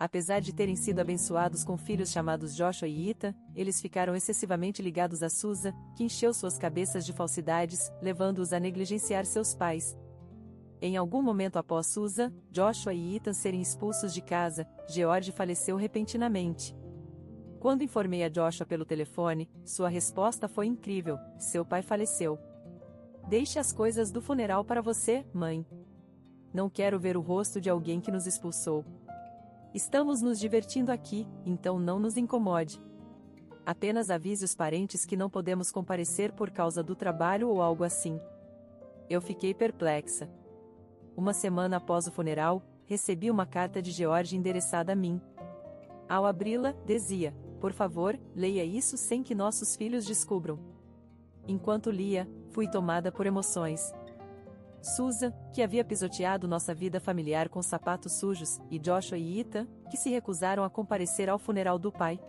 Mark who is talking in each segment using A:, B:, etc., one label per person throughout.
A: Apesar de terem sido abençoados com filhos chamados Joshua e Ethan, eles ficaram excessivamente ligados a Susan, que encheu suas cabeças de falsidades, levando-os a negligenciar seus pais. Em algum momento após Susan, Joshua e Ethan serem expulsos de casa, George faleceu repentinamente. Quando informei a Joshua pelo telefone, sua resposta foi incrível: seu pai faleceu. Deixe as coisas do funeral para você, mãe. Não quero ver o rosto de alguém que nos expulsou. Estamos nos divertindo aqui, então não nos incomode. Apenas avise os parentes que não podemos comparecer por causa do trabalho ou algo assim. Eu fiquei perplexa. Uma semana após o funeral, recebi uma carta de George endereçada a mim. Ao abri-la, dizia: por favor, leia isso sem que nossos filhos descubram. Enquanto lia, fui tomada por emoções. Susan, que havia pisoteado nossa vida familiar com sapatos sujos, e Joshua e Ethan, que se recusaram a comparecer ao funeral do pai.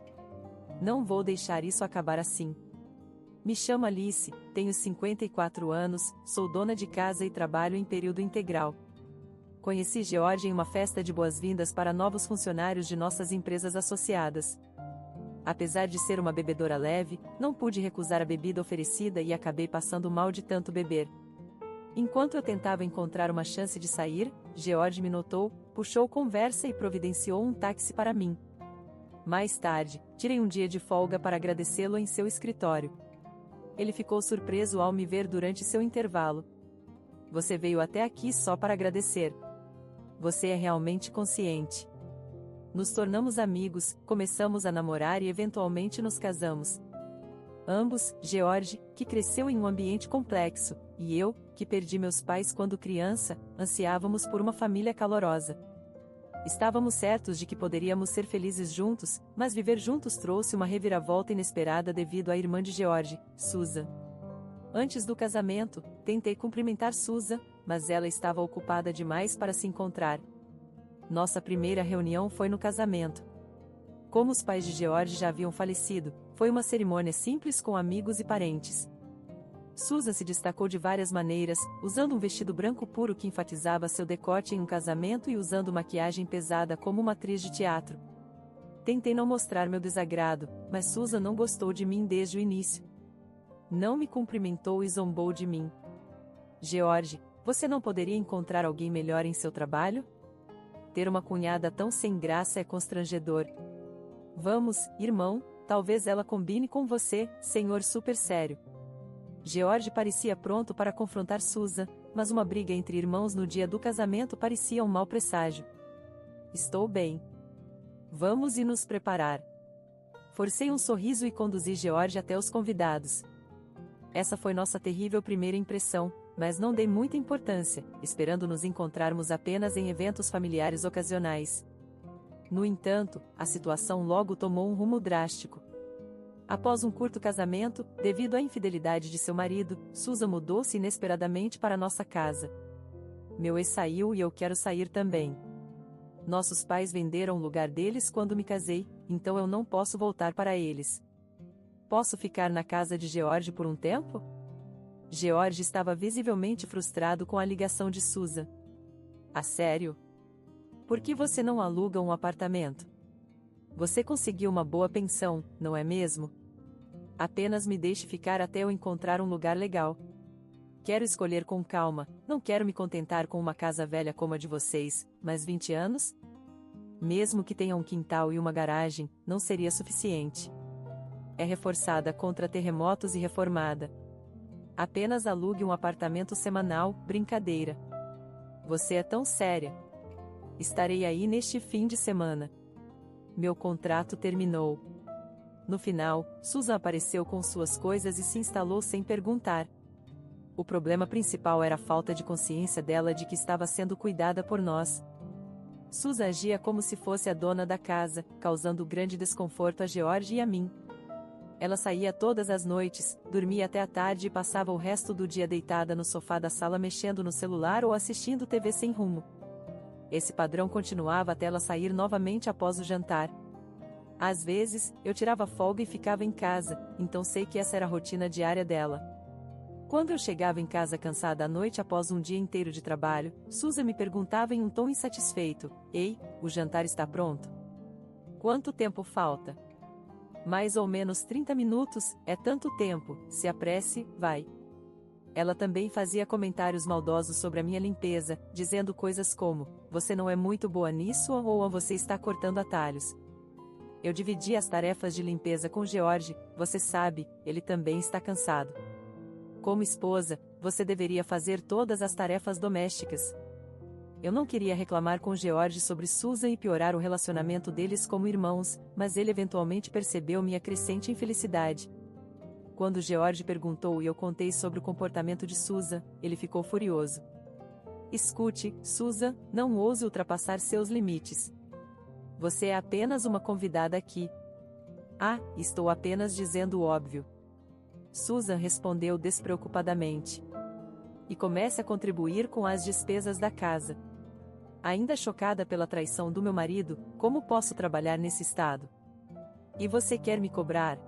A: Não vou deixar isso acabar assim. Me chamo Alice, tenho 54 anos, sou dona de casa e trabalho em período integral. Conheci George em uma festa de boas-vindas para novos funcionários de nossas empresas associadas. Apesar de ser uma bebedora leve, não pude recusar a bebida oferecida e acabei passando mal de tanto beber. Enquanto eu tentava encontrar uma chance de sair, George me notou, puxou conversa e providenciou um táxi para mim. Mais tarde, tirei um dia de folga para agradecê-lo em seu escritório. Ele ficou surpreso ao me ver durante seu intervalo. Você veio até aqui só para agradecer. Você é realmente consciente. Nos tornamos amigos, começamos a namorar e eventualmente nos casamos. Ambos, George, que cresceu em um ambiente complexo, e eu, que perdi meus pais quando criança, ansiávamos por uma família calorosa. Estávamos certos de que poderíamos ser felizes juntos, mas viver juntos trouxe uma reviravolta inesperada devido à irmã de George, Susan. Antes do casamento, tentei cumprimentar Susan, mas ela estava ocupada demais para se encontrar. Nossa primeira reunião foi no casamento. Como os pais de George já haviam falecido, foi uma cerimônia simples com amigos e parentes. Susan se destacou de várias maneiras, usando um vestido branco puro que enfatizava seu decote em um casamento e usando maquiagem pesada como uma atriz de teatro. Tentei não mostrar meu desagrado, mas Susan não gostou de mim desde o início. Não me cumprimentou e zombou de mim. George, você não poderia encontrar alguém melhor em seu trabalho? Ter uma cunhada tão sem graça é constrangedor. Vamos, irmão, talvez ela combine com você, senhor super sério. George parecia pronto para confrontar Susan, mas uma briga entre irmãos no dia do casamento parecia um mau presságio. Estou bem. Vamos e nos preparar. Forcei um sorriso e conduzi George até os convidados. Essa foi nossa terrível primeira impressão, mas não dei muita importância, esperando nos encontrarmos apenas em eventos familiares ocasionais. No entanto, a situação logo tomou um rumo drástico. Após um curto casamento, devido à infidelidade de seu marido, Susan mudou-se inesperadamente para nossa casa. Meu ex saiu e eu quero sair também. Nossos pais venderam o lugar deles quando me casei, então eu não posso voltar para eles. Posso ficar na casa de George por um tempo? George estava visivelmente frustrado com a ligação de Susan. A sério? Por que você não aluga um apartamento? Você conseguiu uma boa pensão, não é mesmo? Apenas me deixe ficar até eu encontrar um lugar legal. Quero escolher com calma, não quero me contentar com uma casa velha como a de vocês, mas 20 anos? Mesmo que tenha um quintal e uma garagem, não seria suficiente. É reforçada contra terremotos e reformada. Apenas alugue um apartamento semanal, brincadeira. Você é tão séria. Estarei aí neste fim de semana. Meu contrato terminou. No final, Susan apareceu com suas coisas e se instalou sem perguntar. O problema principal era a falta de consciência dela de que estava sendo cuidada por nós. Susan agia como se fosse a dona da casa, causando grande desconforto a George e a mim. Ela saía todas as noites, dormia até a tarde e passava o resto do dia deitada no sofá da sala mexendo no celular ou assistindo TV sem rumo. Esse padrão continuava até ela sair novamente após o jantar. Às vezes, eu tirava folga e ficava em casa, então sei que essa era a rotina diária dela. Quando eu chegava em casa cansada à noite após um dia inteiro de trabalho, Susan me perguntava em um tom insatisfeito: Ei, o jantar está pronto? Quanto tempo falta? Mais ou menos 30 minutos, é tanto tempo, se apresse, vai. Ela também fazia comentários maldosos sobre a minha limpeza, dizendo coisas como: você não é muito boa nisso ou você está cortando atalhos. Eu dividi as tarefas de limpeza com George, você sabe, ele também está cansado. Como esposa, você deveria fazer todas as tarefas domésticas. Eu não queria reclamar com George sobre Susan e piorar o relacionamento deles como irmãos, mas ele eventualmente percebeu minha crescente infelicidade. Quando George perguntou e eu contei sobre o comportamento de Susan, ele ficou furioso. Escute, Susan, não ouse ultrapassar seus limites. Você é apenas uma convidada aqui. Ah, estou apenas dizendo o óbvio. Susan respondeu despreocupadamente. E comece a contribuir com as despesas da casa. Ainda chocada pela traição do meu marido, como posso trabalhar nesse estado? E você quer me cobrar?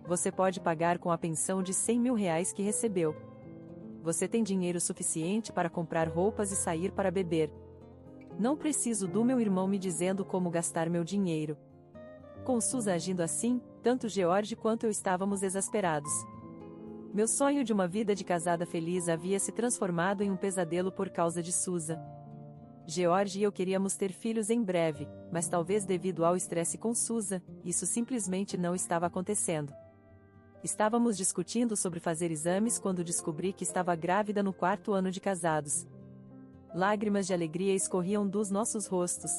A: Você pode pagar com a pensão de R$100.000 que recebeu. Você tem dinheiro suficiente para comprar roupas e sair para beber. Não preciso do meu irmão me dizendo como gastar meu dinheiro. Com Susan agindo assim, tanto George quanto eu estávamos exasperados. Meu sonho de uma vida de casada feliz havia se transformado em um pesadelo por causa de Susan. George e eu queríamos ter filhos em breve, mas talvez devido ao estresse com Susan, isso simplesmente não estava acontecendo. Estávamos discutindo sobre fazer exames quando descobri que estava grávida no 4º ano de casados. Lágrimas de alegria escorriam dos nossos rostos.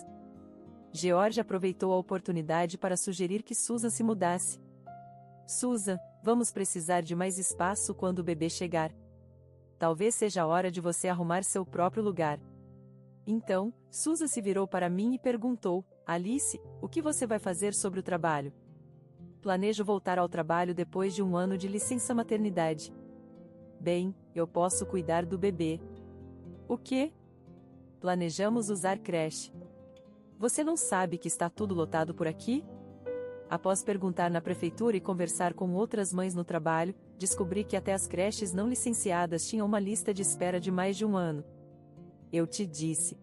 A: George aproveitou a oportunidade para sugerir que Susan se mudasse. Susan, vamos precisar de mais espaço quando o bebê chegar. Talvez seja a hora de você arrumar seu próprio lugar. Então, Susan se virou para mim e perguntou: Alice, o que você vai fazer sobre o trabalho? Planejo voltar ao trabalho depois de um ano de licença maternidade. Bem, eu posso cuidar do bebê. O quê? Planejamos usar creche. Você não sabe que está tudo lotado por aqui? Após perguntar na prefeitura e conversar com outras mães no trabalho, descobri que até as creches não licenciadas tinham uma lista de espera de mais de um ano. Eu te disse.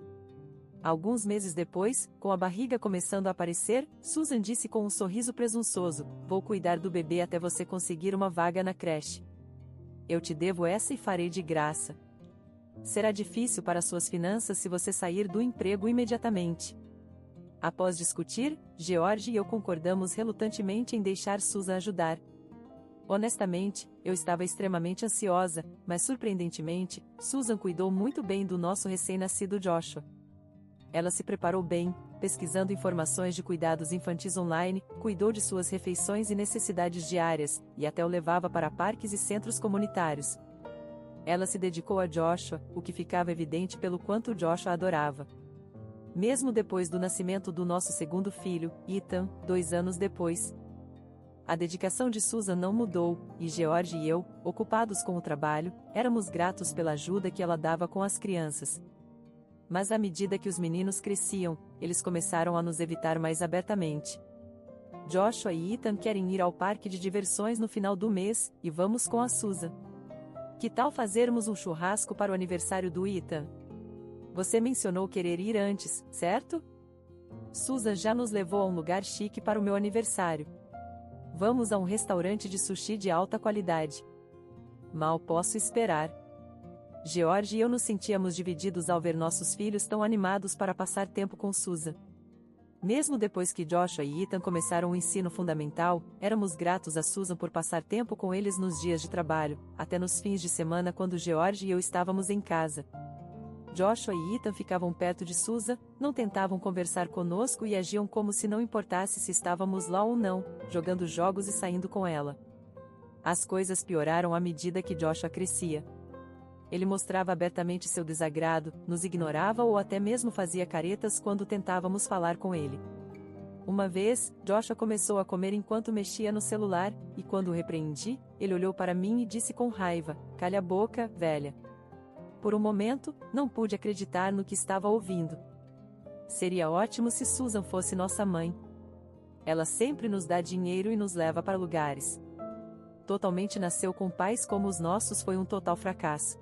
A: Alguns meses depois, com a barriga começando a aparecer, Susan disse com um sorriso presunçoso: vou cuidar do bebê até você conseguir uma vaga na creche. Eu te devo essa e farei de graça. Será difícil para suas finanças se você sair do emprego imediatamente. Após discutir, George e eu concordamos relutantemente em deixar Susan ajudar. Honestamente, eu estava extremamente ansiosa, mas surpreendentemente, Susan cuidou muito bem do nosso recém-nascido Joshua. Ela se preparou bem, pesquisando informações de cuidados infantis online, cuidou de suas refeições e necessidades diárias, e até o levava para parques e centros comunitários. Ela se dedicou a Joshua, o que ficava evidente pelo quanto Joshua a adorava. Mesmo depois do nascimento do nosso segundo filho, Ethan, 2 anos depois, a dedicação de Susan não mudou, e George e eu, ocupados com o trabalho, éramos gratos pela ajuda que ela dava com as crianças. Mas à medida que os meninos cresciam, eles começaram a nos evitar mais abertamente. Joshua e Ethan querem ir ao parque de diversões no final do mês, e vamos com a Susan. Que tal fazermos um churrasco para o aniversário do Ethan? Você mencionou querer ir antes, certo? Susan já nos levou a um lugar chique para o meu aniversário. Vamos a um restaurante de sushi de alta qualidade. Mal posso esperar. George e eu nos sentíamos divididos ao ver nossos filhos tão animados para passar tempo com Susan. Mesmo depois que Joshua e Ethan começaram o ensino fundamental, éramos gratos a Susan por passar tempo com eles nos dias de trabalho, até nos fins de semana quando George e eu estávamos em casa. Joshua e Ethan ficavam perto de Susan, não tentavam conversar conosco e agiam como se não importasse se estávamos lá ou não, jogando jogos e saindo com ela. As coisas pioraram à medida que Joshua crescia. Ele mostrava abertamente seu desagrado, nos ignorava ou até mesmo fazia caretas quando tentávamos falar com ele. Uma vez, Joshua começou a comer enquanto mexia no celular, e quando o repreendi, ele olhou para mim e disse com raiva: "Calha a boca, velha." Por um momento, não pude acreditar no que estava ouvindo. Seria ótimo se Susan fosse nossa mãe. Ela sempre nos dá dinheiro e nos leva para lugares. Totalmente nasceu com pais como os nossos foi um total fracasso.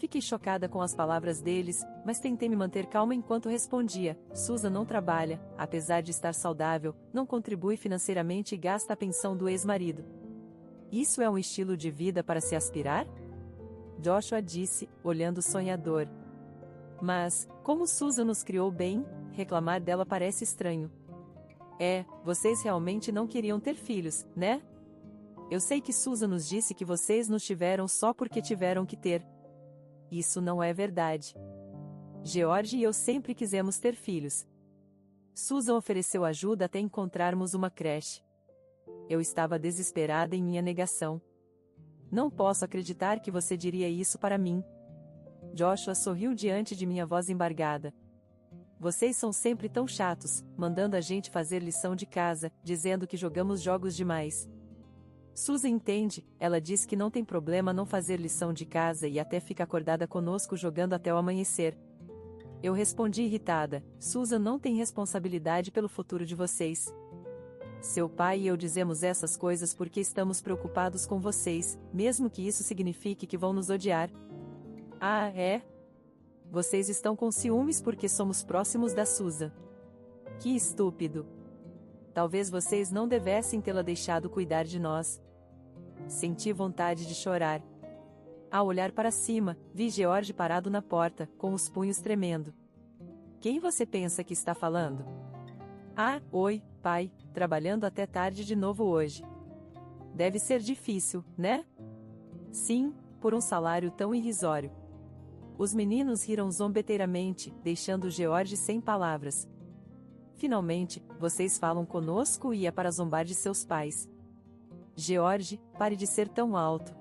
A: Fiquei chocada com as palavras deles, mas tentei me manter calma enquanto respondia: Susan não trabalha, apesar de estar saudável, não contribui financeiramente e gasta a pensão do ex-marido. Isso é um estilo de vida para se aspirar? Joshua disse, olhando sonhador. Mas, como Susan nos criou bem, reclamar dela parece estranho. Vocês realmente não queriam ter filhos, né? Eu sei que Susan nos disse que vocês nos tiveram só porque tiveram que ter. Isso não é verdade. George e eu sempre quisemos ter filhos. Susan ofereceu ajuda até encontrarmos uma creche. Eu estava desesperada em minha negação. Não posso acreditar que você diria isso para mim. Joshua sorriu diante de minha voz embargada. Vocês são sempre tão chatos, mandando a gente fazer lição de casa, dizendo que jogamos jogos demais. Susan entende, ela diz que não tem problema não fazer lição de casa e até fica acordada conosco jogando até o amanhecer. Eu respondi irritada: Susan não tem responsabilidade pelo futuro de vocês. Seu pai e eu dizemos essas coisas porque estamos preocupados com vocês, mesmo que isso signifique que vão nos odiar. Ah, é? Vocês estão com ciúmes porque somos próximos da Susan. Que estúpido. Talvez vocês não devessem tê-la deixado cuidar de nós. Senti vontade de chorar. Ao olhar para cima, vi George parado na porta, com os punhos tremendo. Quem você pensa que está falando? Ah, oi, pai, trabalhando até tarde de novo hoje. Deve ser difícil, né? Sim, por um salário tão irrisório. Os meninos riram zombeteiramente, deixando George sem palavras. Finalmente, vocês falam conosco e é para zombar de seus pais. George, pare de ser tão alto.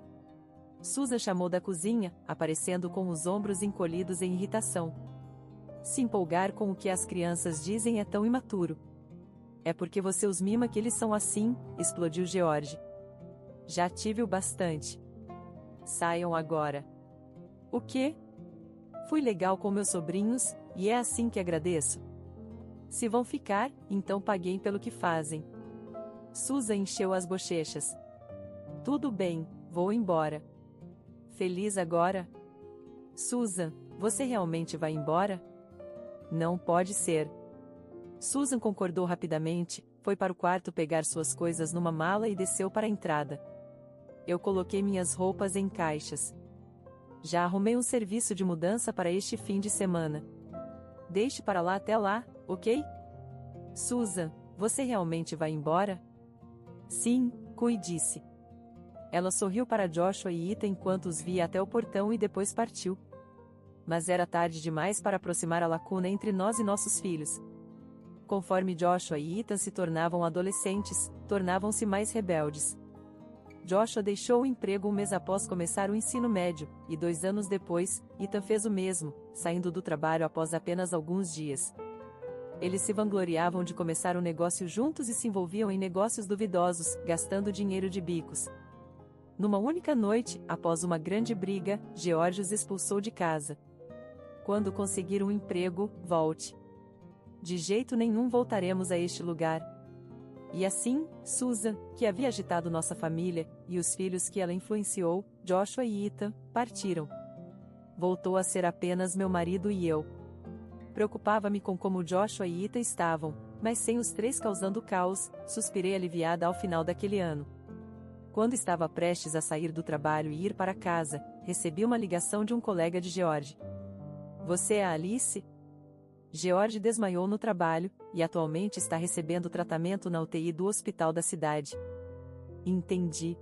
A: Susan chamou da cozinha, aparecendo com os ombros encolhidos em irritação. Se empolgar com o que as crianças dizem é tão imaturo. É porque você os mima que eles são assim, explodiu George. Já tive o bastante. Saiam agora. O quê? Fui legal com meus sobrinhos, e é assim que agradeço. Se vão ficar, então paguem pelo que fazem. Susan encheu as bochechas. Tudo bem, vou embora. Feliz agora? Susan, você realmente vai embora? Não pode ser. Susan concordou rapidamente, foi para o quarto pegar suas coisas numa mala e desceu para a entrada. Eu coloquei minhas roupas em caixas. Já arrumei um serviço de mudança para este fim de semana. Deixe para lá até lá, ok? Susan, você realmente vai embora? Sim, Cui disse. Ela sorriu para Joshua e Ethan enquanto os via até o portão e depois partiu. Mas era tarde demais para aproximar a lacuna entre nós e nossos filhos. Conforme Joshua e Ethan se tornavam adolescentes, tornavam-se mais rebeldes. Joshua deixou o emprego um mês após começar o ensino médio, e 2 anos depois, Ethan fez o mesmo, saindo do trabalho após apenas alguns dias. Eles se vangloriavam de começar um negócio juntos e se envolviam em negócios duvidosos, gastando dinheiro de bicos. Numa única noite, após uma grande briga, George os expulsou de casa. Quando conseguir um emprego, volte. De jeito nenhum voltaremos a este lugar. E assim, Susan, que havia agitado nossa família, e os filhos que ela influenciou, Joshua e Ethan, partiram. Voltou a ser apenas meu marido e eu. Preocupava-me com como Joshua e Ethan estavam, mas sem os 3 causando caos, suspirei aliviada ao final daquele ano. Quando estava prestes a sair do trabalho e ir para casa, recebi uma ligação de um colega de George. Você é a Alice? George desmaiou no trabalho, e atualmente está recebendo tratamento na UTI do hospital da cidade. Entendi.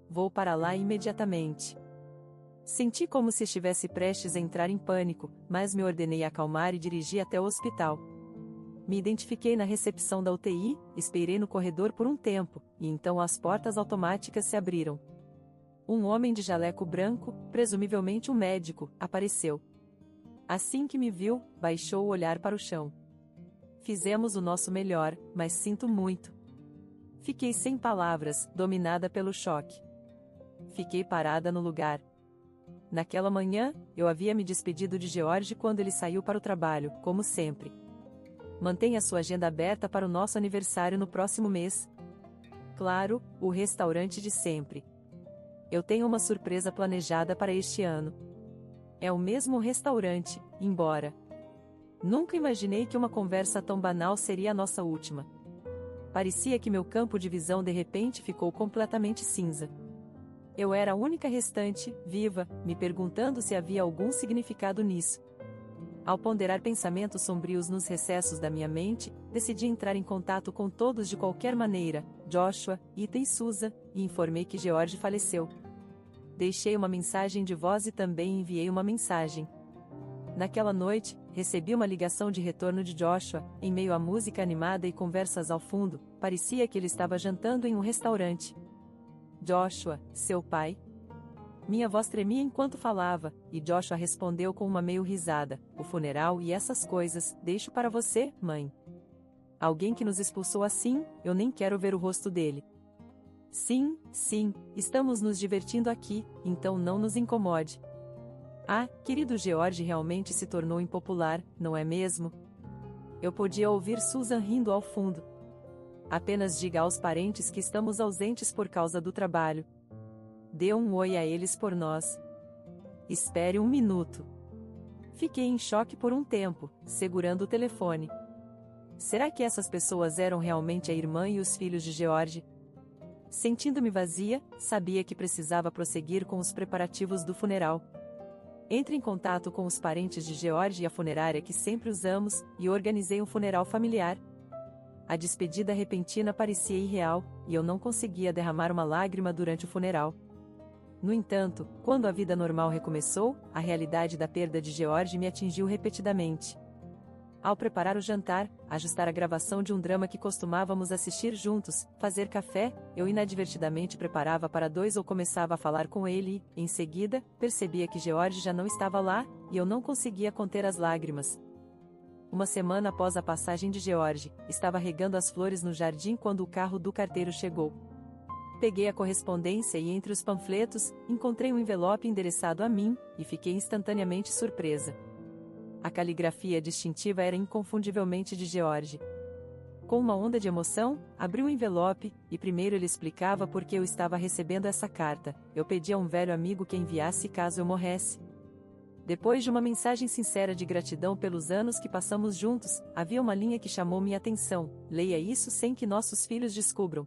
A: Vou para lá imediatamente. Senti como se estivesse prestes a entrar em pânico, mas me ordenei acalmar e dirigi até o hospital. Me identifiquei na recepção da UTI, esperei no corredor por um tempo, e então as portas automáticas se abriram. Um homem de jaleco branco, presumivelmente um médico, apareceu. Assim que me viu, baixou o olhar para o chão. Fizemos o nosso melhor, mas sinto muito. Fiquei sem palavras, dominada pelo choque. Fiquei parada no lugar. Naquela manhã, eu havia me despedido de George quando ele saiu para o trabalho, como sempre. Mantenha sua agenda aberta para o nosso aniversário no próximo mês. Claro, o restaurante de sempre. Eu tenho uma surpresa planejada para este ano. É o mesmo restaurante, embora. Nunca imaginei que uma conversa tão banal seria a nossa última. Parecia que meu campo de visão de repente ficou completamente cinza. Eu era a única restante, viva, me perguntando se havia algum significado nisso. Ao ponderar pensamentos sombrios nos recessos da minha mente, decidi entrar em contato com todos de qualquer maneira, Joshua, Ethan e Susan, e informei que George faleceu. Deixei uma mensagem de voz e também enviei uma mensagem. Naquela noite, recebi uma ligação de retorno de Joshua, em meio à música animada e conversas ao fundo, parecia que ele estava jantando em um restaurante. Joshua, seu pai? Minha voz tremia enquanto falava, e Joshua respondeu com uma meio risada, o funeral e essas coisas, deixo para você, mãe. Alguém que nos expulsou assim, eu nem quero ver o rosto dele. Sim, estamos nos divertindo aqui, então não nos incomode. Ah, querido George realmente se tornou impopular, não é mesmo? Eu podia ouvir Susan rindo ao fundo. Apenas diga aos parentes que estamos ausentes por causa do trabalho. Dê um oi a eles por nós. Espere um minuto. Fiquei em choque por um tempo, segurando o telefone. Será que essas pessoas eram realmente a irmã e os filhos de George? Sentindo-me vazia, sabia que precisava prosseguir com os preparativos do funeral. Entre em contato com os parentes de George e a funerária que sempre usamos, e organizei um funeral familiar. A despedida repentina parecia irreal, e eu não conseguia derramar uma lágrima durante o funeral. No entanto, quando a vida normal recomeçou, a realidade da perda de George me atingiu repetidamente. Ao preparar o jantar, ajustar a gravação de um drama que costumávamos assistir juntos, fazer café, eu inadvertidamente preparava para dois ou começava a falar com ele e, em seguida, percebia que George já não estava lá, e eu não conseguia conter as lágrimas. Uma semana após a passagem de George, estava regando as flores no jardim quando o carro do carteiro chegou. Peguei a correspondência e entre os panfletos, encontrei um envelope endereçado a mim, e fiquei instantaneamente surpresa. A caligrafia distintiva era inconfundivelmente de George. Com uma onda de emoção, abri o envelope, e primeiro ele explicava por que eu estava recebendo essa carta. Eu pedi a um velho amigo que enviasse caso eu morresse. Depois de uma mensagem sincera de gratidão pelos anos que passamos juntos, havia uma linha que chamou minha atenção: leia isso sem que nossos filhos descubram.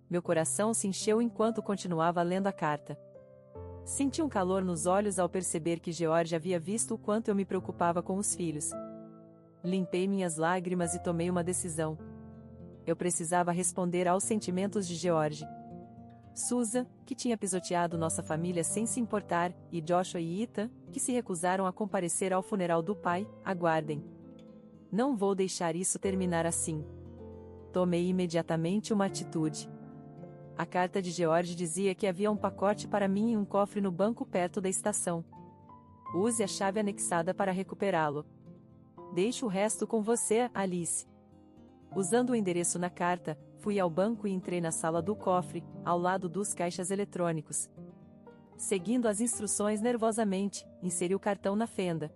A: Meu coração se encheu enquanto continuava lendo a carta. Senti um calor nos olhos ao perceber que George havia visto o quanto eu me preocupava com os filhos. Limpei minhas lágrimas e tomei uma decisão. Eu precisava responder aos sentimentos de George. Susan, que tinha pisoteado nossa família sem se importar, e Joshua e Ethan, que se recusaram a comparecer ao funeral do pai, aguardem. Não vou deixar isso terminar assim. Tomei imediatamente uma atitude. A carta de George dizia que havia um pacote para mim em um cofre no banco perto da estação. Use a chave anexada para recuperá-lo. Deixo o resto com você, Alice. Usando o endereço na carta, fui ao banco e entrei na sala do cofre, ao lado dos caixas eletrônicos. Seguindo as instruções nervosamente, inseri o cartão na fenda.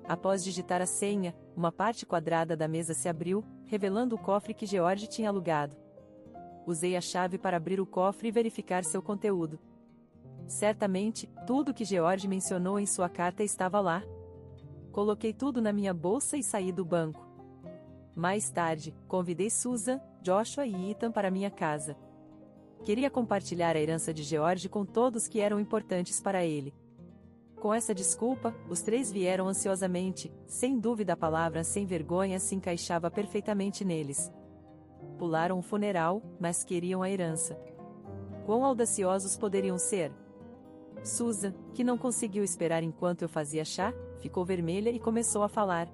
A: Após digitar a senha, uma parte quadrada da mesa se abriu, revelando o cofre que George tinha alugado. Usei a chave para abrir o cofre e verificar seu conteúdo. Certamente, tudo que George mencionou em sua carta estava lá. Coloquei tudo na minha bolsa e saí do banco. Mais tarde, convidei Susan, Joshua e Ethan para minha casa. Queria compartilhar a herança de George com todos que eram importantes para ele. Com essa desculpa, os três vieram ansiosamente, sem dúvida a palavra sem vergonha se encaixava perfeitamente neles. Pularam o funeral, mas queriam a herança. Quão audaciosos poderiam ser? Susan, que não conseguiu esperar enquanto eu fazia chá, ficou vermelha e começou a falar.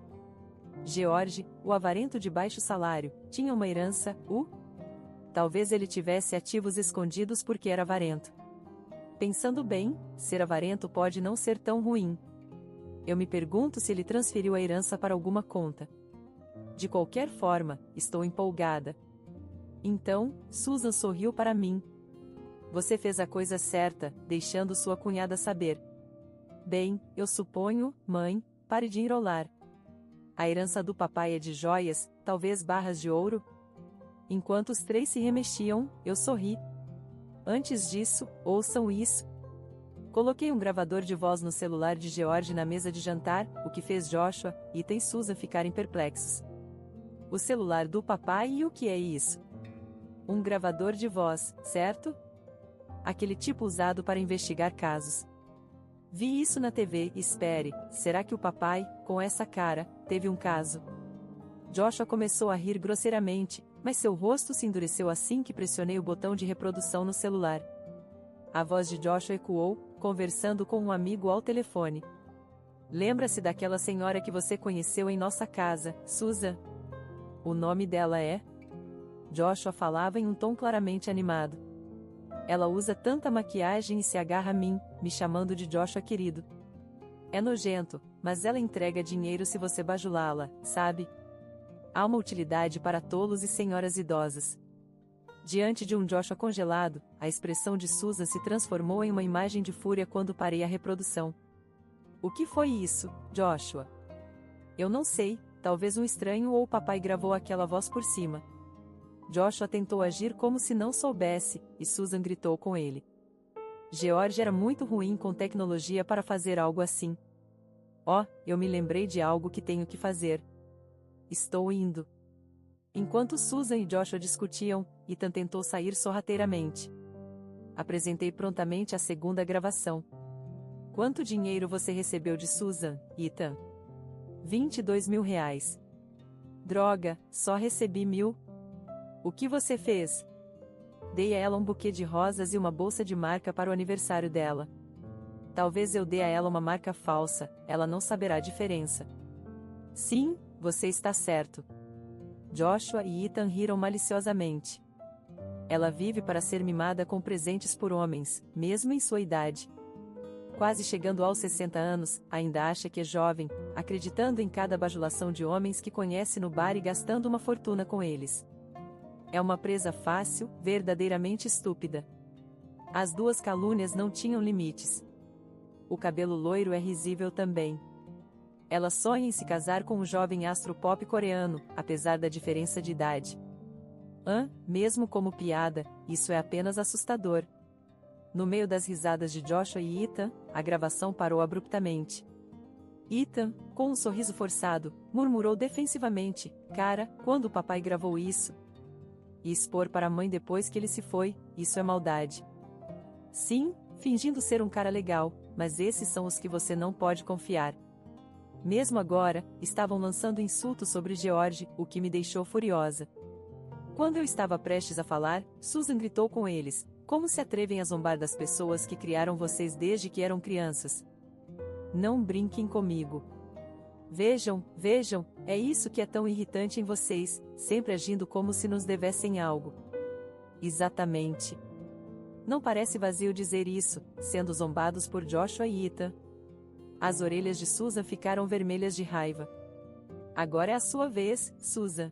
A: George, o avarento de baixo salário, tinha uma herança, Talvez ele tivesse ativos escondidos porque era avarento. Pensando bem, ser avarento pode não ser tão ruim. Eu me pergunto se ele transferiu a herança para alguma conta. De qualquer forma, estou empolgada. Então, Susan sorriu para mim. Você fez a coisa certa, deixando sua cunhada saber. Bem, eu suponho, mãe, pare de enrolar. A herança do papai é de joias, talvez barras de ouro? Enquanto os três se remexiam, eu sorri. Antes disso, ouçam isso. Coloquei um gravador de voz no celular de George na mesa de jantar, o que fez Joshua, Ethan e Susan ficarem perplexos. O celular do papai e o que é isso? Um gravador de voz, certo? Aquele tipo usado para investigar casos. Vi isso na TV, espere, será que o papai, com essa cara, teve um caso? Joshua começou a rir grosseiramente, mas seu rosto se endureceu assim que pressionei o botão de reprodução no celular. A voz de Joshua ecoou, conversando com um amigo ao telefone. Lembra-se daquela senhora que você conheceu em nossa casa, Susan? O nome dela é? Joshua falava em um tom claramente animado. Ela usa tanta maquiagem e se agarra a mim, me chamando de Joshua querido. É nojento, mas ela entrega dinheiro se você bajulá-la, sabe? Há uma utilidade para tolos e senhoras idosas. Diante de um Joshua congelado, a expressão de Susan se transformou em uma imagem de fúria quando parei a reprodução. O que foi isso, Joshua? Eu não sei, talvez um estranho ou o papai gravou aquela voz por cima. Joshua tentou agir como se não soubesse, e Susan gritou com ele. George era muito ruim com tecnologia para fazer algo assim. Oh, eu me lembrei de algo que tenho que fazer. Estou indo. Enquanto Susan e Joshua discutiam, Ethan tentou sair sorrateiramente. Apresentei prontamente a segunda gravação. Quanto dinheiro você recebeu de Susan, Ethan? 22 mil reais. Droga, só recebi 1.000. O que você fez? Dei a ela um buquê de rosas e uma bolsa de marca para o aniversário dela. Talvez eu dê a ela uma marca falsa, ela não saberá a diferença. Sim, você está certo. Joshua e Ethan riram maliciosamente. Ela vive para ser mimada com presentes por homens, mesmo em sua idade. Quase chegando aos 60 anos, ainda acha que é jovem, acreditando em cada bajulação de homens que conhece no bar e gastando uma fortuna com eles. É uma presa fácil, verdadeiramente estúpida. As duas calúnias não tinham limites. O cabelo loiro é risível também. Ela sonha em se casar com um jovem astro pop coreano, apesar da diferença de idade. Mesmo como piada, isso é apenas assustador. No meio das risadas de Joshua e Ethan, a gravação parou abruptamente. Ethan, com um sorriso forçado, murmurou defensivamente, cara, quando o papai gravou isso? E expor para a mãe depois que ele se foi, isso é maldade. Sim, fingindo ser um cara legal, mas esses são os que você não pode confiar. Mesmo agora, estavam lançando insultos sobre George, o que me deixou furiosa. Quando eu estava prestes a falar, Susan gritou com eles, como se atrevem a zombar das pessoas que criaram vocês desde que eram crianças? Não brinquem comigo. Vejam, é isso que é tão irritante em vocês, sempre agindo como se nos devessem algo. Exatamente. Não parece vazio dizer isso, sendo zombados por Joshua e Ethan. As orelhas de Susan ficaram vermelhas de raiva. Agora é a sua vez, Susan.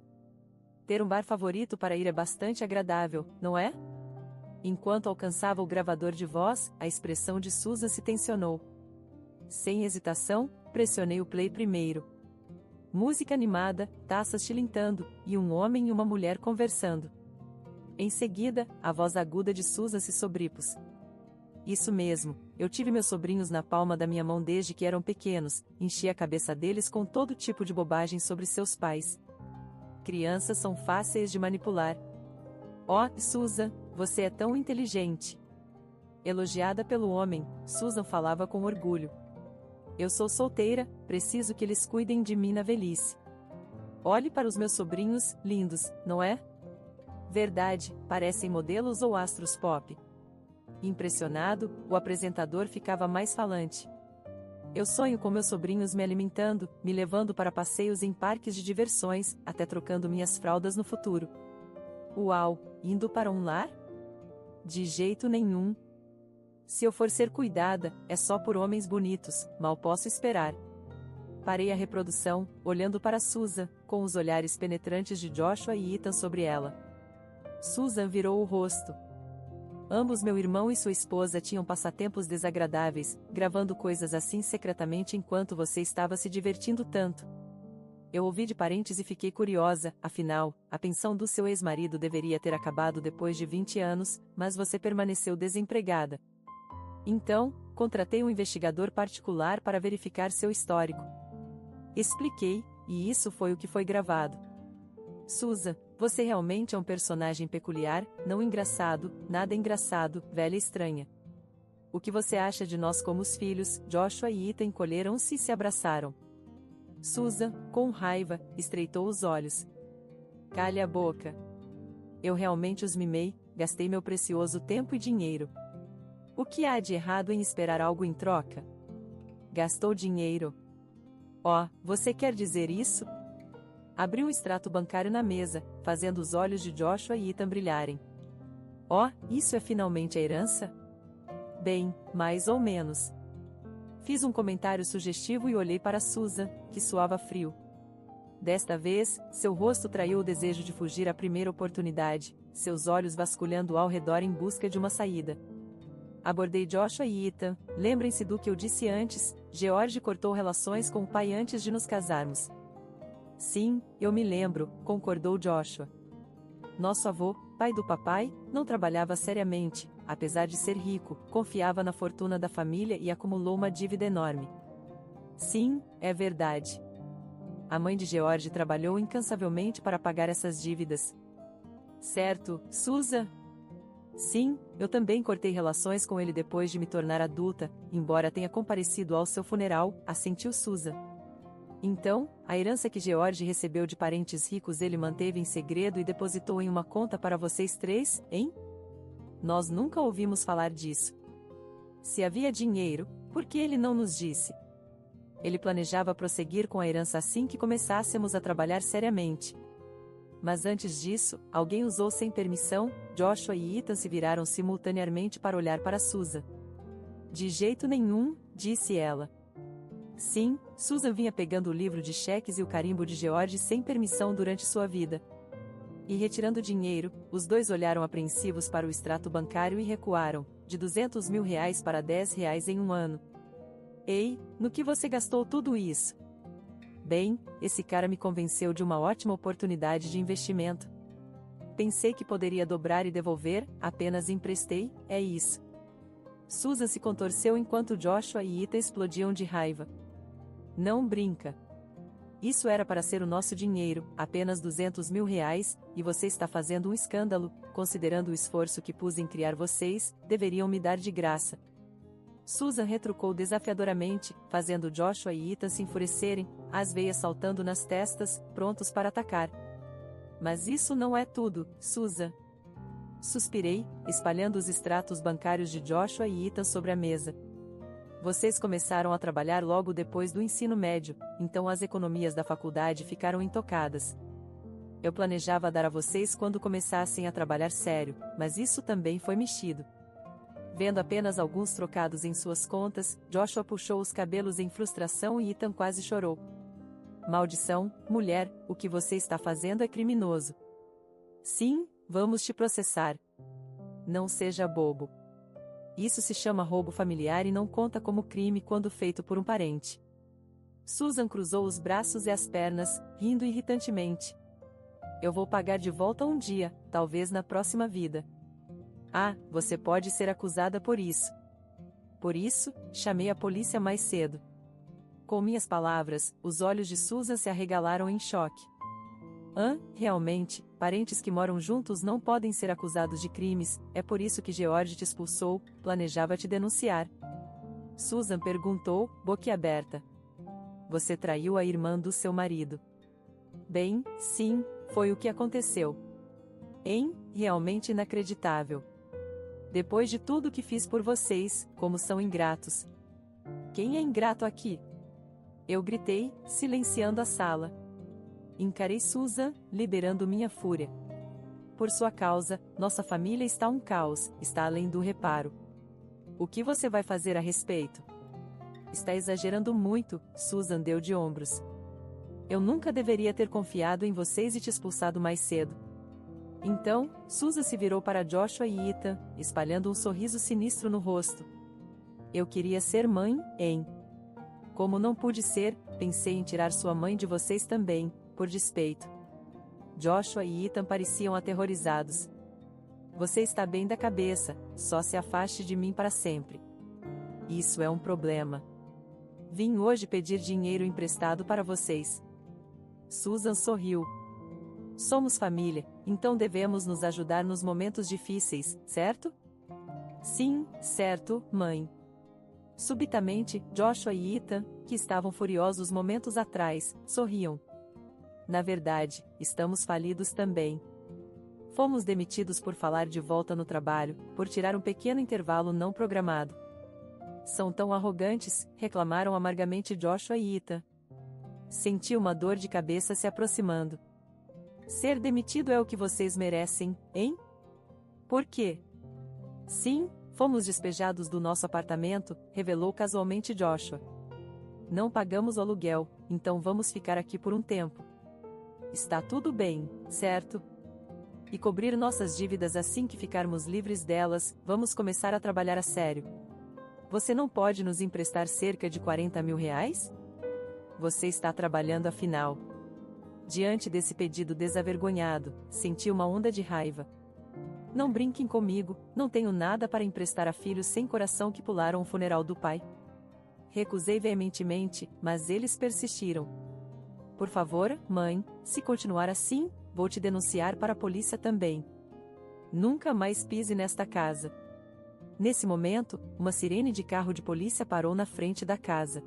A: Ter um bar favorito para ir é bastante agradável, não é? Enquanto alcançava o gravador de voz, a expressão de Susan se tensionou. Sem hesitação, pressionei o play primeiro. Música animada, taças tilintando, e um homem e uma mulher conversando. Em seguida, a voz aguda de Susan se sobrepôs. Isso mesmo, eu tive meus sobrinhos na palma da minha mão desde que eram pequenos, enchi a cabeça deles com todo tipo de bobagem sobre seus pais. Crianças são fáceis de manipular. Oh, Susan, você é tão inteligente. Elogiada pelo homem, Susan falava com orgulho. Eu sou solteira, preciso que eles cuidem de mim na velhice. Olhe para os meus sobrinhos, lindos, não é? Verdade, parecem modelos ou astros pop. Impressionado, o apresentador ficava mais falante. Eu sonho com meus sobrinhos me alimentando, me levando para passeios em parques de diversões, até trocando minhas fraldas no futuro. Uau, indo para um lar? De jeito nenhum. Se eu for ser cuidada, é só por homens bonitos, mal posso esperar. Parei a reprodução, olhando para Susan, com os olhares penetrantes de Joshua e Ethan sobre ela. Susan virou o rosto. Ambos meu irmão e sua esposa tinham passatempos desagradáveis, gravando coisas assim secretamente enquanto você estava se divertindo tanto. Eu ouvi de parentes e fiquei curiosa, afinal, a pensão do seu ex-marido deveria ter acabado depois de 20 anos, mas você permaneceu desempregada. Então, contratei um investigador particular para verificar seu histórico. Expliquei, e isso foi o que foi gravado. Susan, você realmente é um personagem peculiar, não engraçado, nada engraçado, velha estranha. O que você acha de nós como os filhos? Joshua e Ethan encolheram-se e se abraçaram. Susan, com raiva, estreitou os olhos. Cale a boca. Eu realmente os mimei, gastei meu precioso tempo e dinheiro. O que há de errado em esperar algo em troca? Gastou dinheiro. Oh, você quer dizer isso? Abriu um extrato bancário na mesa, fazendo os olhos de Joshua e Ethan brilharem. Oh, isso é finalmente a herança? Bem, mais ou menos. Fiz um comentário sugestivo e olhei para Susan, que suava frio. Desta vez, seu rosto traiu o desejo de fugir à primeira oportunidade, seus olhos vasculhando ao redor em busca de uma saída. Abordei Joshua e Ethan, lembrem-se do que eu disse antes, George cortou relações com o pai antes de nos casarmos. Sim, eu me lembro, concordou Joshua. Nosso avô, pai do papai, não trabalhava seriamente, apesar de ser rico, confiava na fortuna da família e acumulou uma dívida enorme. Sim, é verdade. A mãe de George trabalhou incansavelmente para pagar essas dívidas. Certo, Susan? Sim, eu também cortei relações com ele depois de me tornar adulta, embora tenha comparecido ao seu funeral, assentiu Susan. Então, a herança que George recebeu de parentes ricos ele manteve em segredo e depositou em uma conta para vocês três, hein? Nós nunca ouvimos falar disso. Se havia dinheiro, por que ele não nos disse? Ele planejava prosseguir com a herança assim que começássemos a trabalhar seriamente. Mas antes disso, alguém usou sem permissão. Joshua e Ethan se viraram simultaneamente para olhar para Susan. De jeito nenhum, disse ela. Sim, Susan vinha pegando o livro de cheques e o carimbo de George sem permissão durante sua vida. E retirando dinheiro, os dois olharam apreensivos para o extrato bancário e recuaram, de R$200 mil para R$10 em um ano. Ei, no que você gastou tudo isso? Bem, esse cara me convenceu de uma ótima oportunidade de investimento. Pensei que poderia dobrar e devolver, apenas emprestei, é isso. Susan se contorceu enquanto Joshua e Ethan explodiam de raiva. Não brinca. Isso era para ser o nosso dinheiro, apenas R$200 mil, e você está fazendo um escândalo, considerando o esforço que pus em criar vocês, deveriam me dar de graça. Susan retrucou desafiadoramente, fazendo Joshua e Ethan se enfurecerem, as veias saltando nas testas, prontos para atacar. Mas isso não é tudo, Susan. Suspirei, espalhando os extratos bancários de Joshua e Ethan sobre a mesa. Vocês começaram a trabalhar logo depois do ensino médio, então as economias da faculdade ficaram intocadas. Eu planejava dar a vocês quando começassem a trabalhar sério, mas isso também foi mexido. Vendo apenas alguns trocados em suas contas, Joshua puxou os cabelos em frustração e Ethan quase chorou. Maldição, mulher, o que você está fazendo é criminoso. Sim, vamos te processar. Não seja bobo. Isso se chama roubo familiar e não conta como crime quando feito por um parente. Susan cruzou os braços e as pernas, rindo irritantemente. Eu vou pagar de volta um dia, talvez na próxima vida. Ah, você pode ser acusada por isso. Por isso, chamei a polícia mais cedo. Com minhas palavras, os olhos de Susan se arregalaram em choque. Realmente, parentes que moram juntos não podem ser acusados de crimes, é por isso que George te expulsou, planejava te denunciar. Susan perguntou, boquiaberta. Você traiu a irmã do seu marido. Bem, sim, foi o que aconteceu. Realmente inacreditável. Depois de tudo que fiz por vocês, como são ingratos. Quem é ingrato aqui? Eu gritei, silenciando a sala. Encarei Susan, liberando minha fúria. Por sua causa, nossa família está um caos, está além do reparo. O que você vai fazer a respeito? Está exagerando muito, Susan deu de ombros. Eu nunca deveria ter confiado em vocês e te expulsado mais cedo. Então, Susan se virou para Joshua e Ethan, espalhando um sorriso sinistro no rosto. Eu queria ser mãe, hein? Como não pude ser, pensei em tirar sua mãe de vocês também, por despeito. Joshua e Ethan pareciam aterrorizados. Você está bem da cabeça, só se afaste de mim para sempre. Isso é um problema. Vim hoje pedir dinheiro emprestado para vocês. Susan sorriu. Somos família, então devemos nos ajudar nos momentos difíceis, certo? Sim, certo, mãe. Subitamente, Joshua e Ethan, que estavam furiosos momentos atrás, sorriam. Na verdade, estamos falidos também. Fomos demitidos por falar de volta no trabalho, por tirar um pequeno intervalo não programado. São tão arrogantes, reclamaram amargamente Joshua e Ethan. Senti uma dor de cabeça se aproximando. Ser demitido é o que vocês merecem, hein? Por quê? Sim, fomos despejados do nosso apartamento, revelou casualmente Joshua. Não pagamos o aluguel, então vamos ficar aqui por um tempo. Está tudo bem, certo? E cobrir nossas dívidas assim que ficarmos livres delas, vamos começar a trabalhar a sério. Você não pode nos emprestar cerca de 40 mil reais? Você está trabalhando afinal. Diante desse pedido desavergonhado, senti uma onda de raiva. Não brinquem comigo, não tenho nada para emprestar a filhos sem coração que pularam o funeral do pai. Recusei veementemente, mas eles persistiram. Por favor, mãe, se continuar assim, vou te denunciar para a polícia também. Nunca mais pise nesta casa. Nesse momento, uma sirene de carro de polícia parou na frente da casa.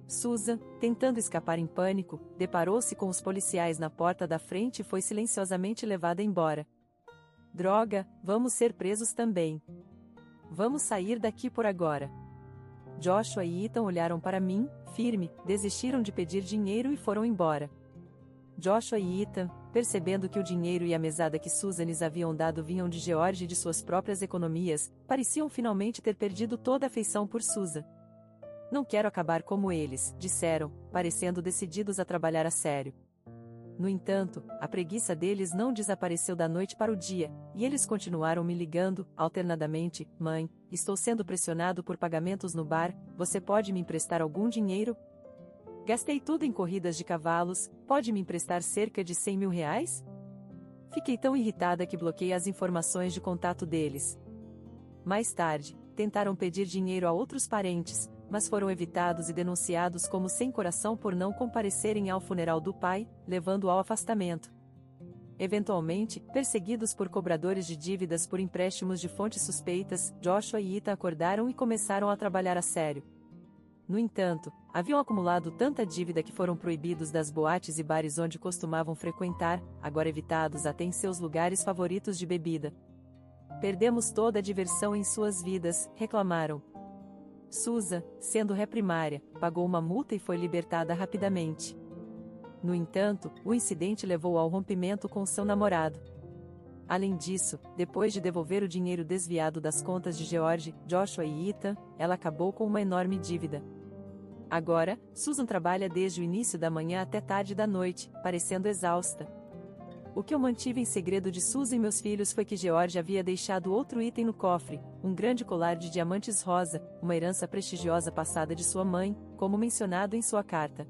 A: Susan, tentando escapar em pânico, deparou-se com os policiais na porta da frente e foi silenciosamente levada embora. Droga, vamos ser presos também. Vamos sair daqui por agora. Joshua e Ethan olharam para mim, firme, desistiram de pedir dinheiro e foram embora. Joshua e Ethan, percebendo que o dinheiro e a mesada que Susan lhes haviam dado vinham de George e de suas próprias economias, pareciam finalmente ter perdido toda a afeição por Susan. Não quero acabar como eles, disseram, parecendo decididos a trabalhar a sério. No entanto, a preguiça deles não desapareceu da noite para o dia, e eles continuaram me ligando, alternadamente: mãe, estou sendo pressionado por pagamentos no bar, você pode me emprestar algum dinheiro? Gastei tudo em corridas de cavalos, pode me emprestar cerca de 100 mil reais? Fiquei tão irritada que bloqueei as informações de contato deles. Mais tarde, tentaram pedir dinheiro a outros parentes, mas foram evitados e denunciados como sem coração por não comparecerem ao funeral do pai, levando ao afastamento. Eventualmente, perseguidos por cobradores de dívidas por empréstimos de fontes suspeitas, Joshua e Ethan acordaram e começaram a trabalhar a sério. No entanto, haviam acumulado tanta dívida que foram proibidos das boates e bares onde costumavam frequentar, agora evitados até em seus lugares favoritos de bebida. Perdemos toda a diversão em suas vidas, reclamaram. Susan, sendo ré primária, pagou uma multa e foi libertada rapidamente. No entanto, o incidente levou ao rompimento com seu namorado. Além disso, depois de devolver o dinheiro desviado das contas de George, Joshua e Ethan, ela acabou com uma enorme dívida. Agora, Susan trabalha desde o início da manhã até tarde da noite, parecendo exausta. O que eu mantive em segredo de Susan e meus filhos foi que George havia deixado outro item no cofre, um grande colar de diamantes rosa, uma herança prestigiosa passada de sua mãe, como mencionado em sua carta.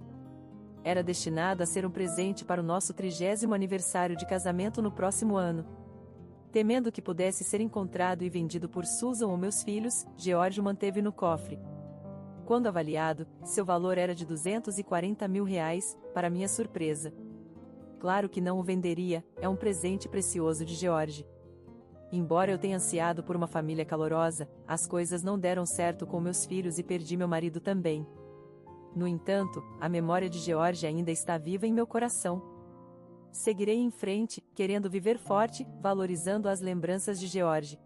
A: Era destinado a ser um presente para o nosso 30º aniversário de casamento no próximo ano. Temendo que pudesse ser encontrado e vendido por Susan ou meus filhos, George o manteve no cofre. Quando avaliado, seu valor era de 240 mil reais, para minha surpresa. Claro que não o venderia, é um presente precioso de George. Embora eu tenha ansiado por uma família calorosa, as coisas não deram certo com meus filhos e perdi meu marido também. No entanto, a memória de George ainda está viva em meu coração. Seguirei em frente, querendo viver forte, valorizando as lembranças de George.